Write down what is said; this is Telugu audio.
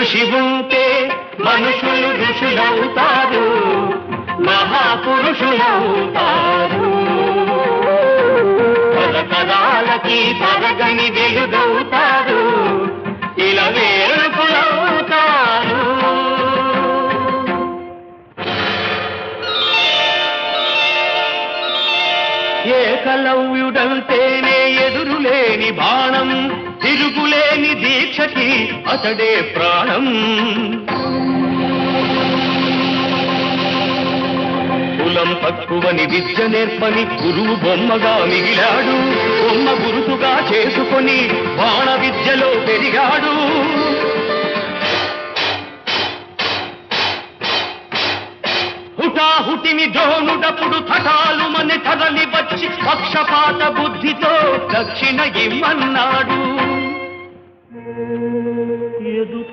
కృషి ఉంటే మనుషులు ఋషులవుతారు, మహాపురుషులవుతారు. తరతరాలకి తరగని వెలుగవుతారు, ఇలా వేడుకులవుతారు. ఏకలవ్యుడంటేనే ఎదురులేని బాణం, తిరుగులేని దీక్షకి అతడే ప్రాణం. కులం తక్కువని విద్య నేర్పని గురువు బొమ్మగా మిగిలాడు, బొమ్మ గురుతుగా చేసుకొని బాణ విద్యలో పెరిగాడు. హుటాహుటిని దోనుడప్పుడు తటాలు మన తరలి వచ్చి పక్షపాత బుద్ధితో దక్షిణ ఇమ్మన్నాడు. ఎదుట